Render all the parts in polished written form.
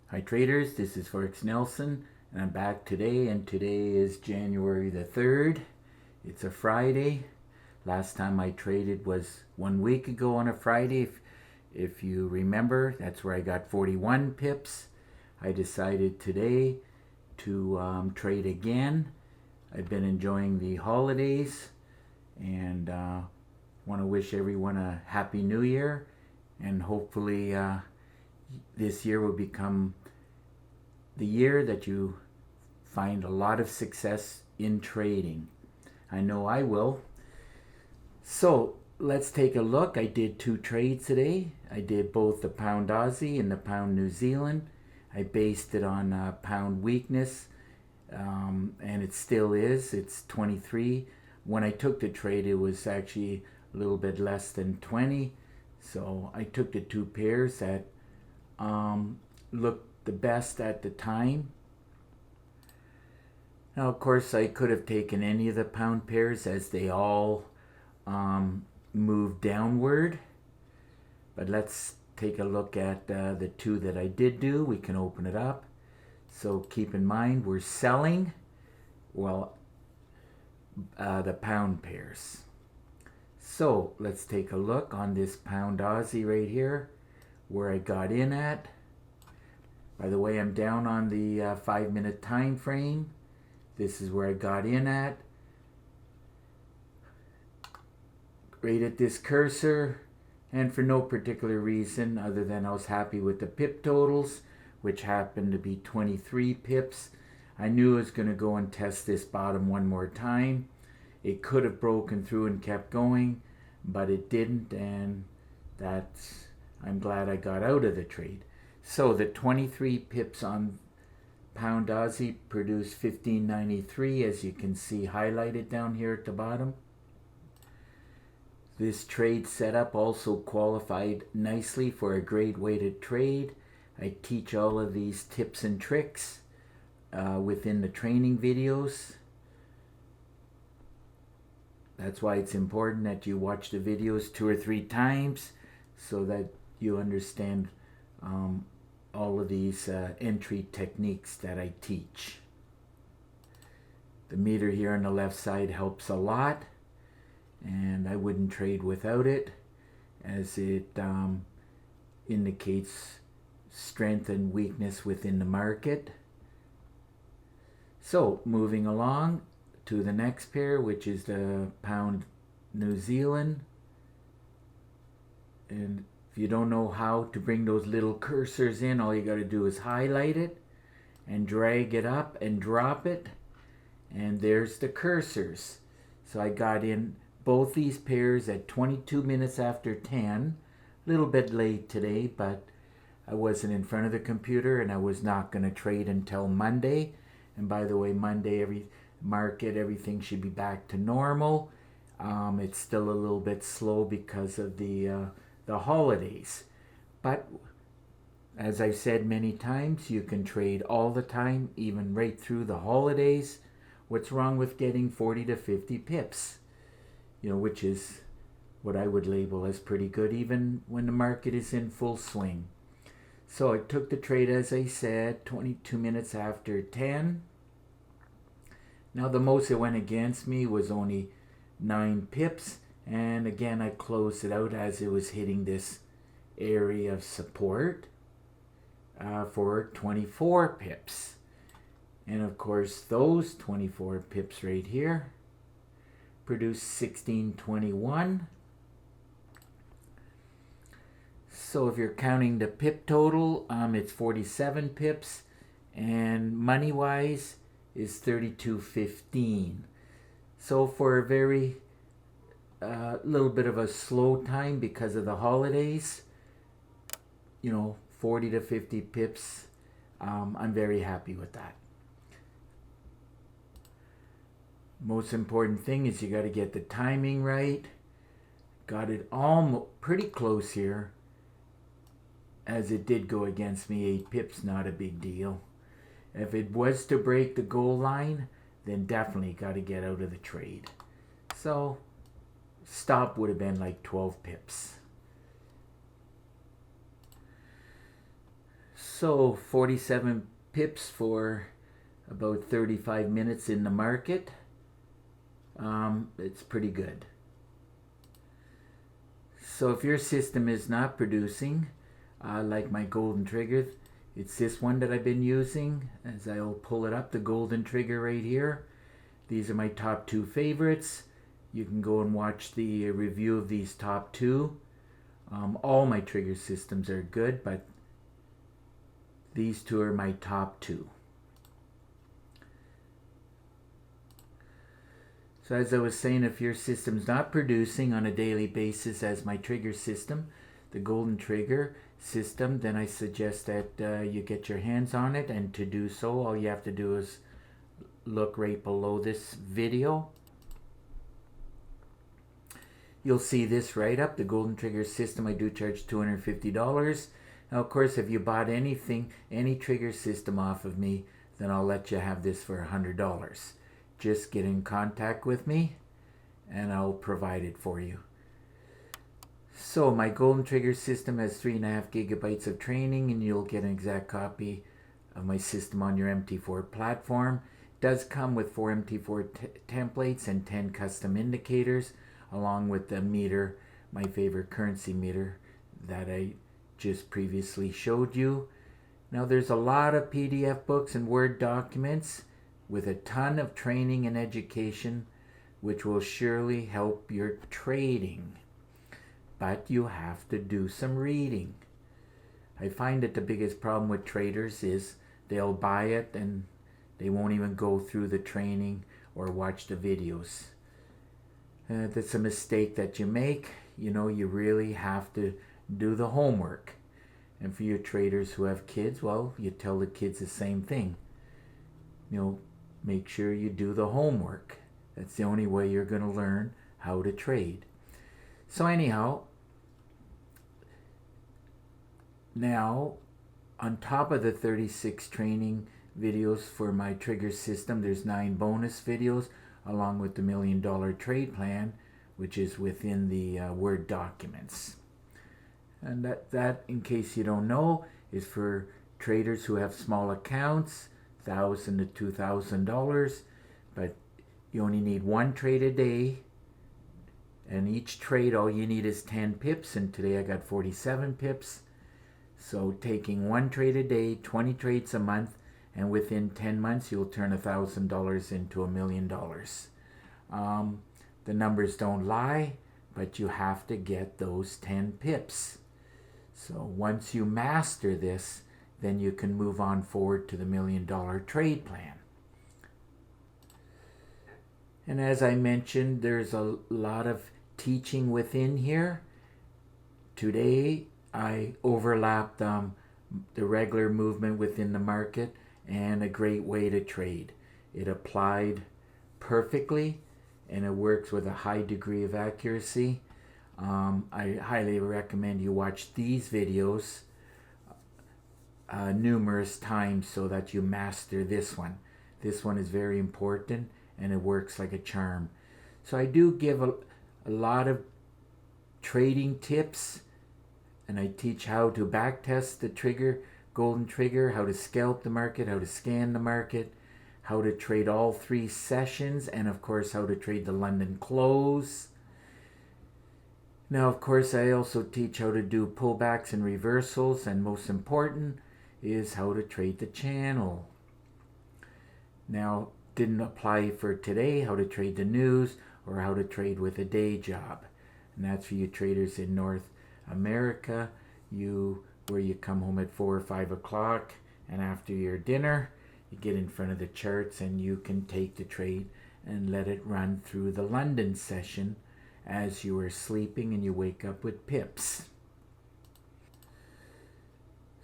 Hi traders, this is Forex Nelson and I'm back today, and today is January the 3rd. It's a Friday. Last time I traded was 1 week ago on a Friday. If you remember, that's where I got 41 pips. I decided today to trade again. I've been enjoying the holidays and want to wish everyone a happy new year, and hopefully this year will become the year that you find a lot of success in trading. I know I will. So let's take a look. I did 2 trades today. I did both the pound Aussie and the pound New Zealand. I based it on pound weakness, and it still is. It's 23. When I took the trade, it was actually a little bit less than 20. So I took the 2 pairs that looked the best at the time. Now, of course, I could have taken any of the pound pairs as they all moved downward. But let's take a look at the 2 that I did do. We can open it up. So keep in mind, we're selling, well, the pound pairs. So let's take a look on this pound Aussie right here, where I got in at. By the way, I'm down on the 5-minute time frame. This is where I got in at. Right at this cursor, and for no particular reason other than I was happy with the pip totals, which happened to be 23 pips. I knew I was going to go and test this bottom one more time. It could have broken through and kept going, but it didn't, and I'm glad I got out of the trade. So the 23 pips on pound Aussie produced 15.93, as you can see highlighted down here at the bottom. This trade setup also qualified nicely for a grade weighted trade. I teach all of these tips and tricks within the training videos. That's why it's important that you watch the videos 2 or 3 times so that you understand all of these entry techniques that I teach. The meter here on the left side helps a lot, and I wouldn't trade without it, as it indicates strength and weakness within the market. So moving along to the next pair, which is the pound New Zealand. And if you don't know how to bring those little cursors in, all you got to do is highlight it and drag it up and drop it, and there's the cursors. So I got in both these pairs at 22 minutes after 10. A little bit late today, but I wasn't in front of the computer and I was not going to trade until Monday. And by the way, Monday, everything should be back to normal. It's still a little bit slow because of the holidays. But as I've said many times, you can trade all the time, even right through the holidays. What's wrong with getting 40 to 50 pips? Which is what I would label as pretty good, even when the market is in full swing. So I took the trade, as I said, 22 minutes after 10. Now the most it went against me was only 9 pips. And again, I closed it out as it was hitting this area of support for 24 pips. And of course, those 24 pips right here produced 16.21. So if you're counting the pip total, it's 47 pips, and money-wise is 32.15. So for a very little bit of a slow time because of the holidays, 40 to 50 pips, I'm very happy with that. Most important thing is you got to get the timing right. Got it almost pretty close here, as it did go against me. 8 pips, not a big deal. If it was to break the goal line, then definitely got to get out of the trade. So stop would have been like 12 pips. So 47 pips for about 35 minutes in the market. It's pretty good. So if your system is not producing, like my golden trigger, it's this one that I've been using. As I'll pull it up, the golden trigger right here. These are my top 2 favorites. You can go and watch the review of these top 2. All my trigger systems are good, but these 2 are my top 2. So as I was saying, if your system's not producing on a daily basis as my trigger system, the golden trigger system, then I suggest that you get your hands on it. And to do so, all you have to do is look right below this video. You'll see this right up, the golden trigger system. I do charge $250. Now, of course, if you bought anything, any trigger system off of me, then I'll let you have this for $100. Just get in contact with me and I'll provide it for you. So my golden trigger system has 3.5 gigabytes of training, and you'll get an exact copy of my system on your MT4 platform. It does come with 4 MT4 templates and 10 custom indicators, along with the meter, my favorite currency meter that I just previously showed you. Now there's a lot of PDF books and Word documents with a ton of training and education, which will surely help your trading. But you have to do some reading. I find that the biggest problem with traders is they'll buy it and they won't even go through the training or watch the videos. That's a mistake that you make. You know, you really have to do the homework. And for you traders who have kids, well, you tell the kids the same thing. You know, make sure you do the homework. That's the only way you're going to learn how to trade. So anyhow, now on top of the 36 training videos for my trigger system, there's 9 bonus videos along with the $1 million trade plan, which is within the Word documents. And that, in case you don't know, is for traders who have small accounts, $1,000 to $2,000, but you only need 1 trade a day, and each trade all you need is 10 pips, and today I got 47 pips. So taking 1 trade a day, 20 trades a month, and within 10 months you'll turn $1,000 into $1 million. The numbers don't lie, but you have to get those 10 pips. So once you master this, then you can move on forward to the $1 million trade plan. And as I mentioned, there's a lot of teaching within here. Today I overlapped the regular movement within the market and a great way to trade. It applied perfectly and it works with a high degree of accuracy. I highly recommend you watch these videos numerous times so that you master this one. This one is very important and it works like a charm. So I do give a lot of trading tips, and I teach how to backtest the trigger, golden trigger, how to scalp the market, how to scan the market, how to trade all 3 sessions, and of course how to trade the London close. Now of course I also teach how to do pullbacks and reversals, and most important is how to trade the channel. Now didn't apply for today, how to trade the news or how to trade with a day job. And that's for you traders in North America, where you come home at 4 or 5 o'clock, and after your dinner you get in front of the charts and you can take the trade and let it run through the London session as you are sleeping, and you wake up with pips.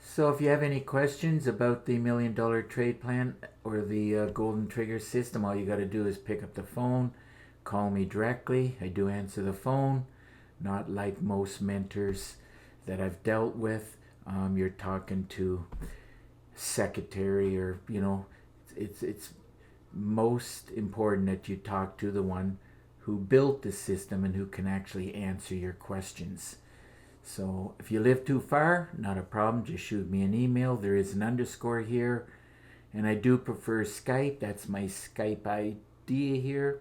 So if you have any questions about the $1 million trade plan or the golden trigger system, all you got to do is pick up the phone, call me directly. I do answer the phone, not like most mentors that I've dealt with. You're talking to secretary, or it's most important that you talk to the one who built the system and who can actually answer your questions. So if you live too far, not a problem, just shoot me an email. There is an underscore here. And I do prefer Skype. That's my Skype ID here.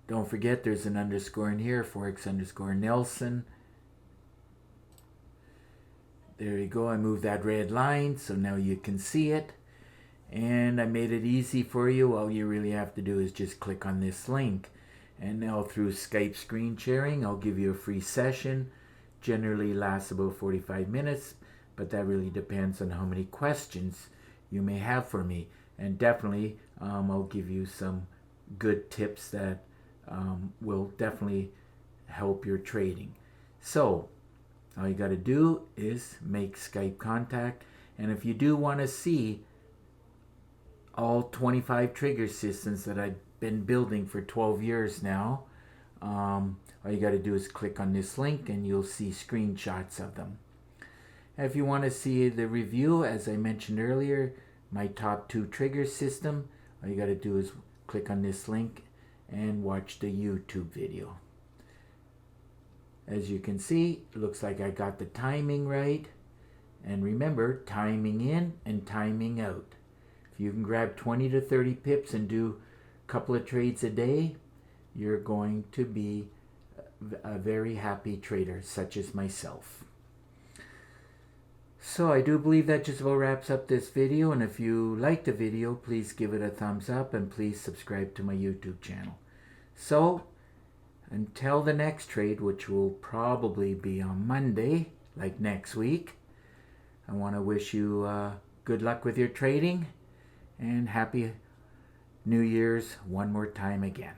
Don't forget there's an underscore in here, Forex underscore Nelson. There you go. I moved that red line so now you can see it. And I made it easy for you. All you really have to do is just click on this link. And now through Skype screen sharing, I'll give you a free session. Generally lasts about 45 minutes, but that really depends on how many questions you may have for me. And definitely, I'll give you some good tips that will definitely help your trading. So, all you got to do is make Skype contact. And if you do want to see all 25 trigger systems that I've been building for 12 years now, all you got to do is click on this link and you'll see screenshots of them. If you want to see the review, as I mentioned earlier, my top 2 trigger system, all you got to do is click on this link and watch the YouTube video. As you can see, it looks like I got the timing right. And remember, timing in and timing out. If you can grab 20 to 30 pips and do a couple of trades a day, you're going to be a very happy trader, such as myself. So I do believe that just about wraps up this video, and if you like the video, please give it a thumbs up and please subscribe to my YouTube channel. So until the next trade, which will probably be on Monday, like next week, I want to wish you good luck with your trading and happy New Year's one more time again.